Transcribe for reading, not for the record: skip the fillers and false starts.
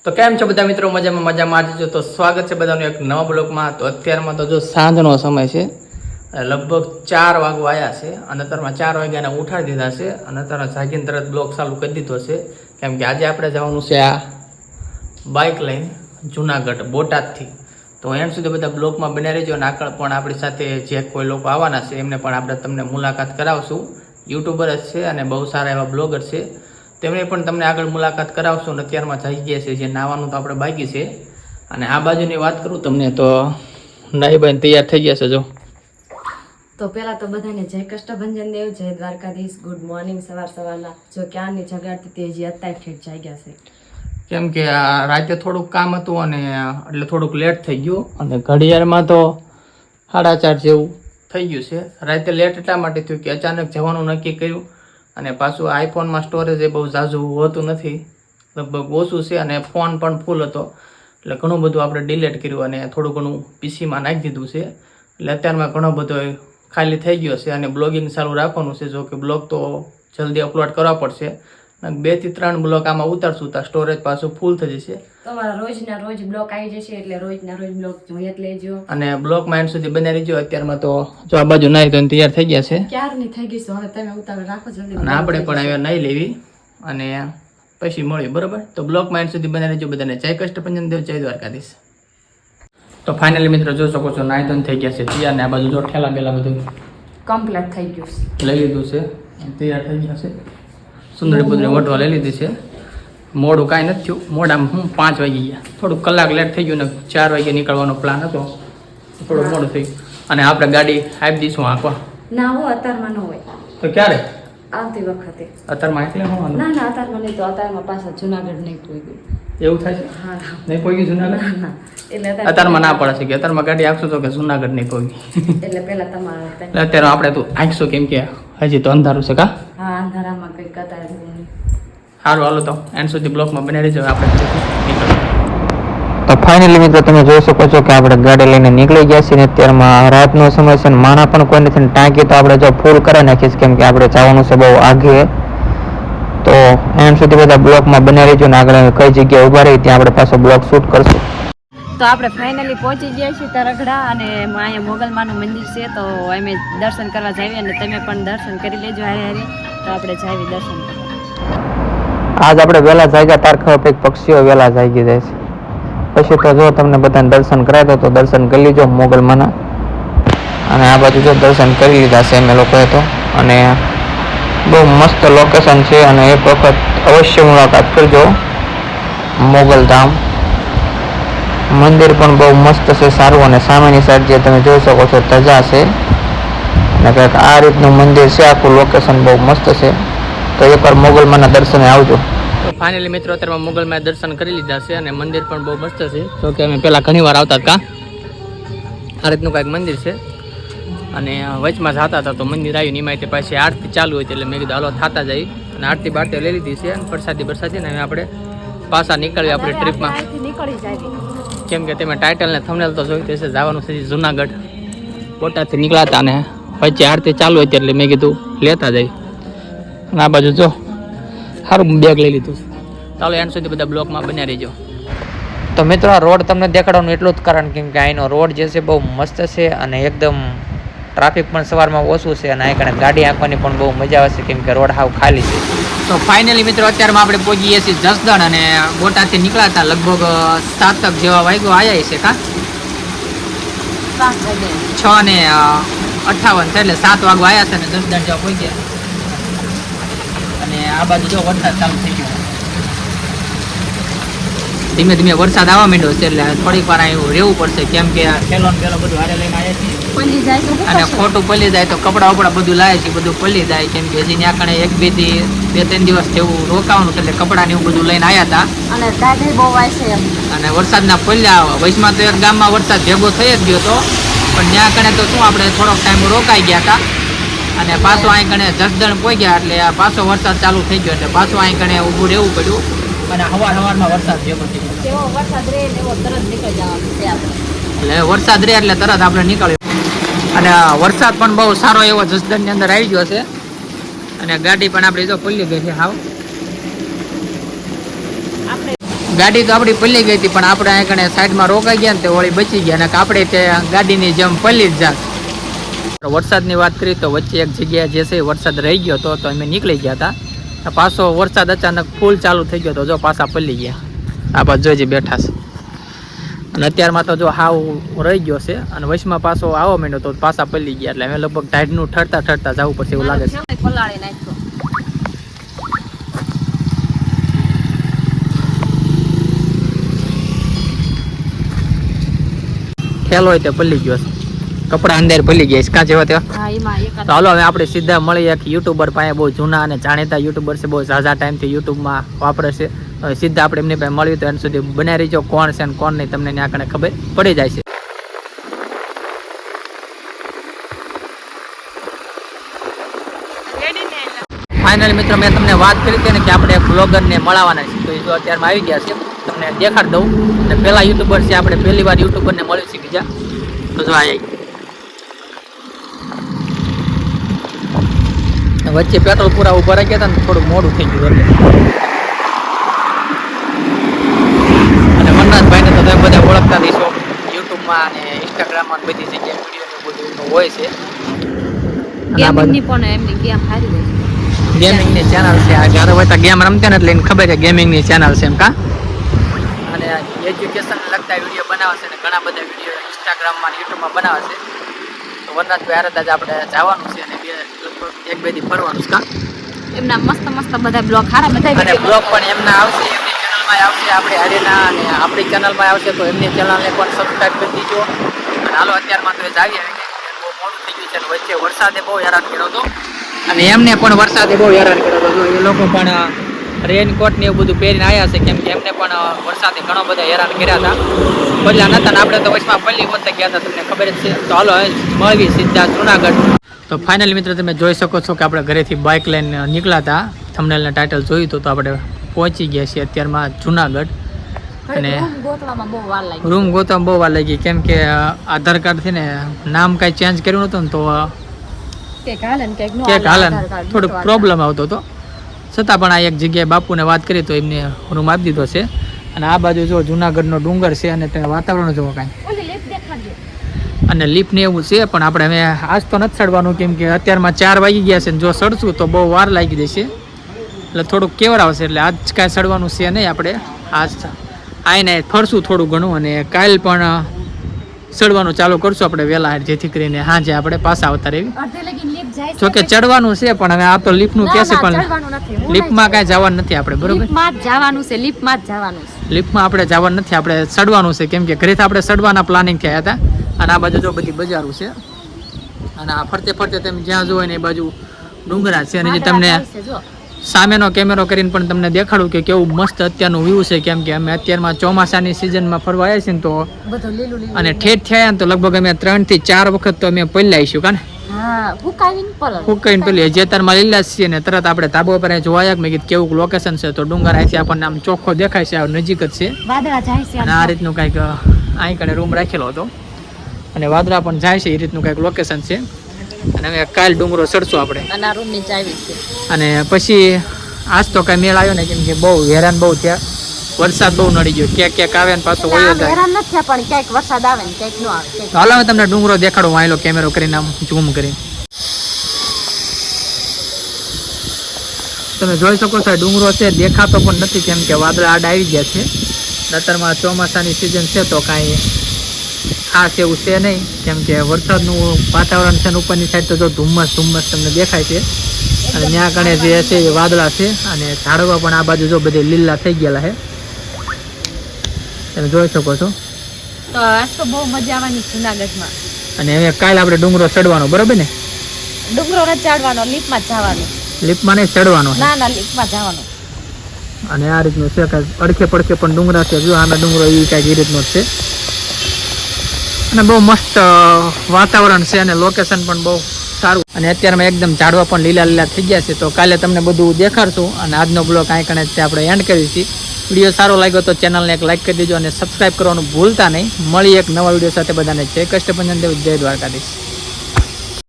તો કેમ છો બધા મિત્રો? મજામાં જ છો? તો સ્વાગત છે બધાનું એક નવા બ્લોગમાં. તો અત્યારમાં તો જો સાંજનો સમય છે, લગભગ 4 વાગવા આવ્યા છે અને અત્યારમાં 4 વાગ્યાના ઉઠાડી દીધા છે અને અત્યારે જાગીને તરત બ્લોગ ચાલુ કરી દીધો છે. કેમ કે આજે આપણે જવાનું છે આ બાઇક લઈને જુનાગઢ બોટાદથી. તો એન્ડ સુધી બધા બ્લોગમાં બન્યા રહેજો અને આગળ પણ આપણી સાથે જે કોઈ લોકો આવવાના છે એમને પણ આપણે તમને મુલાકાત કરાવશું. યુટ્યુબર જ છે અને બહુ સારા એવા બ્લોગર છે, તેમને પણ તમને આગળ મુલાકાત કરાવશું. અને અત્યારમાં થઈ ગયા છે જે નાવાનું તો આપણે બાકી છે. અને આ બાજુની વાત કરું તમને તો નાઈબાઈ તૈયાર થઈ ગયા છે. જો તો પેલા તો બધાને જય કષ્ટભંજન દેવ, જય દ્વારકાધીશ, ગુડ મોર્નિંગ. સવારના જો ક્યારની જગાડતી તે હજી અત્યારે ઠેઠ જાગ્યા છે. કેમ કે આ રાતે થોડુંક કામ હતું અને એટલે થોડુંક લેટ થઈ ગયું અને ઘડિયાળમાં તો 4:30 જેવું થઈ ગયું છે. રાતે લેટ એટલા માટે થયું કે અચાનક જવાનું નક્કી કર્યું અને પાછું આઈફોનમાં સ્ટોરેજ એ બહુ ઝાઝું હોતું નથી, લગભગ ઓછું છે અને ફોન પણ ફૂલ હતો. એટલે ઘણું બધું આપણે ડિલીટ કર્યું અને થોડું ઘણું પીસીમાં નાખી દીધું છે. એટલે અત્યારમાં ઘણો બધો ખાલી થઈ ગયો છે અને બ્લોગિંગ ચાલુ રાખવાનું છે. જો કે બ્લોગ તો જલ્દી અપલોડ કરવા પડશે. 2 થી 3 બ્લોગ આમાં ઉતારશું તો સ્ટોરેજ પાછું ફૂલ થઈ જશે. તમારા રોજના રોજ બ્લોગ આવી જશે એટલે રોજના રોજ બ્લોગ જોઈએ જ લેજો અને બ્લોગમાં એન્ડ સુધી બને રહેજો. અત્યારમાં તો જો આ બાજુ નાહી તો તૈયાર થઈ ગયા છે. ક્યારની થઈ ગઈ છે, હવે તમે ઉતાવળ રાખો જલ્દી. અને આપણે પણ હવે નાહી લેવી અને પછી મળ્યું, બરોબર? તો બ્લોગમાં એન્ડ સુધી બને રહેજો. બધાને જય કષ્ટભંજન દેવ, જય દ્વારકાધીશ. તો ફાઇનલી મિત્રો જોઈ શકો છો નાહી ધોઈને થઈ ગયા છે તૈયાર ને આ બાજુ જો ઠેલા બેલા બધું કમ્પ્લીટ થઈ ગયું છે, લઈ લીધું છે, તૈયાર થઈ ગયા છે. સુંદરી પુત્રી વટવા લઈ લીધી છે. મોડું કાંઈ નથી થયું. મોડામાં 5 વાગી ગયા, થોડુંક કલાક લેટ થઈ ગયું ને 4 વાગે નીકળવાનો પ્લાન હતો, થોડું મોડું થઈ ગયું. અને આપણે ગાડી આપી દઈશું આંકવા. ના હો અત્યારમાં ન હોય તો ક્યારે? આવતી વખતે. અત્યારમાં એટલે હોવાનું? ના ના અત્યારમાં નહીં, તો અત્યારમાં પાછા જુનાગઢ નહીં કોઈ ગયું. એવું થાય છે? હા નહીં પહોંચી જુનાગઢ? ના ના, એટલે અત્યારમાં ના પડે છે કે અત્યારમાં ગાડી આપશું તો કે જુનાગઢ નહીં પહોંચી. એટલે પેલા તમારે એટલે અત્યારે આપણે તો આંખશું કેમ કે હજી તો અંધારું છે. કા હા અંધારામાં કઈ કતાર નહીં. સારું, હાલો તો એન્ડ સુધી બ્લોકમાં બને રહેજો. આપણે તો ફાઇનલી મિત્રો તમે જોઈ શકો છો કે આપણે ગાડી લઈને નીકળી ગયા છીએ. અત્યારમાં રાતનો સમય છે, માણા પણ કોઈ નથી. ટાંકી તો આપણે જો ફૂલ કરી નાખીશ કેમ કે આપણે જવાનું છે બહુ આગે. તો એન્ડ સુધી બધા બ્લોકમાં બને રહેજો ને આગળ કઈ જગ્યાએ ઊભા રહી ત્યાં આપણે પાછો બ્લોક શૂટ કરશું. તો આપણે ફાઇનલી પહોંચી ગયા છીએ તરગડા અને અહીંયા મોગલમાનું મંદિર છે. તો અમે દર્શન કરવા જઈએ અને તમે પણ દર્શન કરી લેજો હારે હારે. તો આપણે જાવી દર્શન કરવા. આજ આપણે વહેલા જાગ્યા તાર ખબર કંઈક પક્ષીઓ વહેલા જાગી જાય છે. પછી તો જો તમને બધાને દર્શન કરાય તો દર્શન કરી લીજો મોગલમાના. અને આ બાજુ જો દર્શન કરી લીધા છે અમે લોકોએ તો. અને બહુ મસ્ત લોકેશન છે અને એક વખત અવશ્ય મુલાકાત કરજો. મોગલધામ મંદિર પણ બહુ મસ્ત છે, સારું. અને સામેની સાઈડ જે તમે જોઈ શકો છો ધજા છે અને કંઈક આ રીતનું મંદિર છે. આખું લોકેશન બહુ મસ્ત છે. તો એકવાર મોગલમાના દર્શને આવજો. તો ફાઇનલી મિત્રો અત્યારમાં મોગલમાં દર્શન કરી લીધા છે અને મંદિર પણ બહુ મસ્ત છે. જો કે અમે પહેલાં ઘણી વાર આવતા હતા. આ રીતનું કાંઈક મંદિર છે અને વચમાં જતા હતા તો મંદિર આવ્યું એમાં તે પાછી આરતી ચાલુ હોય એટલે મેં કીધું હાલો થતા જાય. અને આરતી બારતી લઈ લીધી છે અને પ્રસાદી ને આપણે પાછા નીકળીએ આપણી ટ્રીપમાં. કેમ કે તમે ટાઇટલ ને થંબનેલ તો જોઈ છે, જવાનું છે જુનાગઢ. બોટાદથી નીકળ્યા હતા અને પછી આરતી ચાલુ હતી એટલે મેં કીધું લેતા જાય. અને આ બાજુ જો સારું બેગ લઈ લીધું. ચાલો એન્ડ સુધી બધા બ્લોકમાં બન્યા રહીજો. તો મિત્રો આ રોડ તમને દેખાડવાનું એટલું જ કારણ કેમ કે અહીંનો રોડ જે છે બહુ મસ્ત છે અને એકદમ ટ્રાફિક પણ સવારમાં ઓછું છે અને અહીં ગાડી આંકવાની પણ બહુ મજા આવે છે કેમ કે રોડ હાવ ખાલી છે. તો ફાઇનલી મિત્રો અત્યારમાં આપણે પહોંચી ગયા છીએ જસદણ અને બોટાદથી નીકળ્યા હતા લગભગ 7 જેવા વાગ્યો આવ્યા છે. કા 6:58 એટલે 7 વાગવા આવ્યા છે અને જસદણ જેવા પહોંચ્યા. અને આ બાજુ જો વરસાદ ચાલુ થઈ ગયો, ધીમે ધીમે વરસાદ આવવા માંડ્યો છે એટલે થોડીક વાર અહીં રહેવું પડશે કેમ કે ખેલો ને પેલો બધું હારે લઈને આવ્યા છીએ અને ખોટું પલી જાય તો કપડાં વપડા બધું લાવે છે બધું પલી જાય કેમ કે હજી ત્યાં કણે 1-2 થી 2-3 દિવસ જેવું રોકાવાનું એટલે કપડાં ને એવું બધું લઈને આવ્યા હતા. અને ગાડી બહુ વાય છે અને વરસાદના પલ્યા વચમાં તો એક ગામમાં વરસાદ ભેગો થઈ જ ગયો હતો પણ ત્યાં કણે તો શું આપણે થોડોક ટાઈમ રોકાઈ ગયા હતા અને પાછો અહીં કણે જસદણ પહોંચ્યા એટલે પાછો વરસાદ ચાલુ થઈ ગયો એટલે પાછું અહીં કણે ઊભું રહેવું પડ્યું અને સવારમાં વરસાદ ભેગો થઈ ગયો. જેવો વરસાદ રહે એવો તરત નીકળી જવાનું છે આપણે. એટલે વરસાદ રહે એટલે તરત આપણે નીકળ્યું અને વરસાદ પણ બહુ સારો એવો જસદણની અંદર આવી ગયો છે અને ગાડી પણ આપણી જો ખુલ્લી ગઈ છે હાવ. ગાડી તો આપણી પલ્લી ગઈ હતી, પણ આપણે અહીં કણે સાઈડમાં રોકાઈ ગયા ને તે વળી બચી ગયા, ને આપણે તે ગાડીની જેમ પલ્લી જ જાત. વરસાદની વાત કરી તો વચ્ચે એક જગ્યાએ જે છે વરસાદ રહી ગયો હતો, તો અમે નીકળી ગયા હતા. પાછો વરસાદ અચાનક ફૂલ ચાલુ થઈ ગયો તો જો પાછા પલ્લી ગયા. આ બાજુ જોઈજી બેઠા છે, અને અત્યારમાં તો જો હાવ રહી ગયો છે, અને વચમાં પાછો આવો માંડ્યો તો પાછા પલ્લી ગયા. એટલે હવે લગભગ ટાઈડનું ઠરતા જવું પડશે એવું લાગે છે. પલાળી નાખ્યો. ખેલ હોય તે પલ્લી ગયો છે, કપડા અંદર પલ્લી ગયા છે કાં જેવા તેવા. હા એમાં એક તો હાલો હવે આપણે સીધા મળીએ એક યુટ્યુબર પાસે, બહુ જૂના અને જાણીતા યુટ્યુબર છે, બહુ ઝાઝા ટાઈમથી યુટ્યુબમાં વાપરે છે. હવે સીધા આપણે એમની પાસે મળ્યું તો એના સુધી બનાવી રહીજો, કોણ છે અને કોણ નહીં તમને ત્યાં કણે ખબર પડી જાય છે. ફાઇનલી મિત્રો મેં તમને વાત કરી હતી ને કે આપણે એક બ્લોગરને મળવાના છે, તો એ જો અત્યારમાં આવી ગયા છે, તમને દેખાડ દઉં. અને પહેલા યુટ્યુબર છે, આપણે પહેલી વાર યુટ્યુબરને મળ્યું છે બીજા. તો જો આ વચ્ચે પેટ્રોલ પૂરા ઉભા રહી ગયા હતા ને થોડું મોડું થઈ ગયું એટલે. અને વનરાજભાઈને તો તમે બધા ઓળખતા દઈશો યુટ્યુબમાં અને ઇન્સ્ટાગ્રામમાં બધી જગ્યાએ વિડીયો બધું હોય છે. ગેમિંગની પણ એમની ગેમ સારી હોય છે. ગેમિંગની ચેનલ છે, આ જ્યારે હોય તો ગેમ રમતા ને એટલે એને ખબર છે ગેમિંગની ચેનલ છે એમ કા. અને એજ્યુકેશન લગતા વિડીયો બનાવે છે, અને ઘણા બધા વિડીયો ઇન્સ્ટાગ્રામમાં યુટ્યુબમાં બનાવે છે. તો વનરાજભાઈ હારે જ આપણે જવાનું છે, અને એક બે દી ફરવાનું છે કા. એમના મસ્ત મસ્ત બધા બ્લોગ સારા બધા અને બ્લોગ પણ એમના આવશે, એમની ચેનલમાં આવશે, આપણે હરિના અને આપણી ચેનલમાં આવશે. તો એમની ચેનલને પણ સબસ્ક્રાઈબ કરી દીજો. અને હાલો અત્યારમાં તો એ જ આવી બહુ મોડું થઈ ગયું છે, અને વચ્ચે વરસાદે બહુ હેરાન કર્યો હતો, અને એમને પણ વરસાદે બહુ હેરાન કર્યો હતો. એ લોકો પણ રેનકોટ ને એવું બધું પહેરીને આવ્યા છે, કેમ કે એમને પણ વરસાદે ઘણો બધા હેરાન કર્યા હતા. પલ્લા નતા ને આપણે તો વચમાં પલ્લી ગોતતા ગયા હતા, તમને ખબર જ છે. તો હાલો મળવી સીધા જુનાગઢ. તો ફાઇનલી મિત્રો તમે જોઈ શકો છો કે આપણે ઘરેથી બાઇક લઈને નીકળ્યા હતા. થંબનેલના ટાઇટલ જોયું તો આપણે પહોંચી ગયા છીએ અત્યારમાં જુનાગઢ. અને રૂમ ગોતવામાં બહુ વાર લાગી, કેમ કે આધાર કાર્ડથી ને નામ કાંઈ ચેન્જ કર્યું નહોતું ને તો ક્યાંક હાલન થોડોક પ્રોબ્લેમ આવતો હતો. છતાં પણ આ એક જગ્યાએ બાપુને વાત કરી તો એમને રૂમ આપી દીધો છે. અને આ બાજુ જો જુનાગઢનો ડુંગર છે, અને ત્યાં વાતાવરણ જોવો કાંઈ, અને લીફને એવું છે. પણ આપણે હવે આજ તો નથી ચડવાનું, કેમ કે અત્યારમાં 4 વાગી ગયા છે, ને જો ચડશું તો બહુ વાર લાગી જશે, એટલે થોડુંક કેવર આવશે. એટલે આજ કાંઈ ચડવાનું છે નહીં, આપણે આજ આવીને ફરશું થોડું ઘણું, અને કાલ પણ ચડવાનું ચાલુ કરશું આપણે વહેલા, જેથી કરીને સાંજે આપણે પાછા આવતા રહેવી. જોકે ચડવાનું છે, પણ હવે આ તો લિફ્ટનું કહે છે, પણ લિફ્ટમાં કાંઈ જવાનું નથી આપણે, બરોબર? લિફ્ટમાં આપણે જવાનું નથી, આપણે ચડવાનું છે, કેમ કે ઘરેથી આપણે ચડવાના પ્લાનિંગ થયા હતા. અને આ બાજુ જો બધી બજારો છે, અને આ ફરતે ફરતે તમે જ્યાં જોવો ને એ બાજુ ડુંગરા છે. અને જે તમને સામેનો કેમેરો કરીને પણ તમને દેખાડું કે કેવું મસ્ત અત્યારનું વ્યૂ છે, કેમ કે અમે અત્યારમાં ચોમાસાની સિઝનમાં ફરવા આવ્યા છીએ ને, તો અને ઠેઠ થયા ને તો લગભગ અમે 3 થી 4 વખત તો અમે પલ્લા આવીશું કાને ફૂકાઈને પેલી જેતરમાં લીલા છીએ ને તરત આપણે ધાબા પર જોવા આવ્યા. મેં કીધું કેવું લોકેશન છે, તો ડુંગર અહીંથી આપણને આમ ચોખ્ખો દેખાય છે, નજીક જ છે. અને આ રીતનું કંઈક અહીં કણે રૂમ રાખેલો હતો, અને વાદળા પણ જાય છે, એ રીતનું કંઈક લોકેશન છે. અને હવે કાલ ડુંગરો ચડશું આપણે, અને પછી આજ તો કઈ મેળ આવ્યો ને, કેમ કે બહુ હેરાન બહુ થયા, વરસાદ બહુ નડી ગયો, ક્યાંક આવે ને પાછો વયો જાય. હાલો હવે તમને ડુંગરો દેખાડું, વાયલો કેમેરો કરીને આમ ઝૂમ કરીને તમે જોઈ શકો છો. ડુંગરો છે દેખાતો પણ નથી, કેમ કે વાદળા આડા આવી ગયા છે. નતરમાં ચોમાસાની સિઝન છે તો કાંઈ ખાસ એવું છે નહીં, કેમ કે વરસાદનું વાતાવરણ છે. ઉપરની સાઈડ તો જો ધુમ્મસ તમને દેખાય છે, અને ત્યાં કણે જે છે એ વાદળા છે, અને ઝાડવા પણ આ બાજુ જો બધે લીલા થઈ ગયેલા છે, તમે જોઈ શકો છો. તો આજ તો બહુ મજા આવવાની જુનાગઢમાં. અને હવે કાલે આપણે ડુંગરો ચડવાનો, બરોબર ને? ડુંગરો નથી ચડવાનો, લીફમાં જ જવાનું. લીફમાં નહીં ચડવાનો? ના લીફમાં જવાનું. અને આ રીતનું છે કે અડખે પડખે પણ ડુંગરા છે, જો આના ડુંગરો એ કાંઈક એ રીતનો છે. અને બહુ મસ્ત વાતાવરણ છે, અને લોકેશન પણ બહુ સારું. અને અત્યારમાં એકદમ ઝાડવા પણ લીલા થઈ ગયા છે. તો કાલે તમને બધું દેખાડશું, અને આજનો બ્લોગ અહીં કણે આપણે એન્ડ કરીએ છીએ. વિડીયો સારો લાગ્યો તો ચેનલને એક લાઈક કરી દેજો, અને સબસ્ક્રાઈબ કરવાનું ભૂલતા નહીં. મળી એક નવા વિડીયો સાથે, બધાને જય કષ્ટભંજન દેવ, જય દ્વારકાધીશ.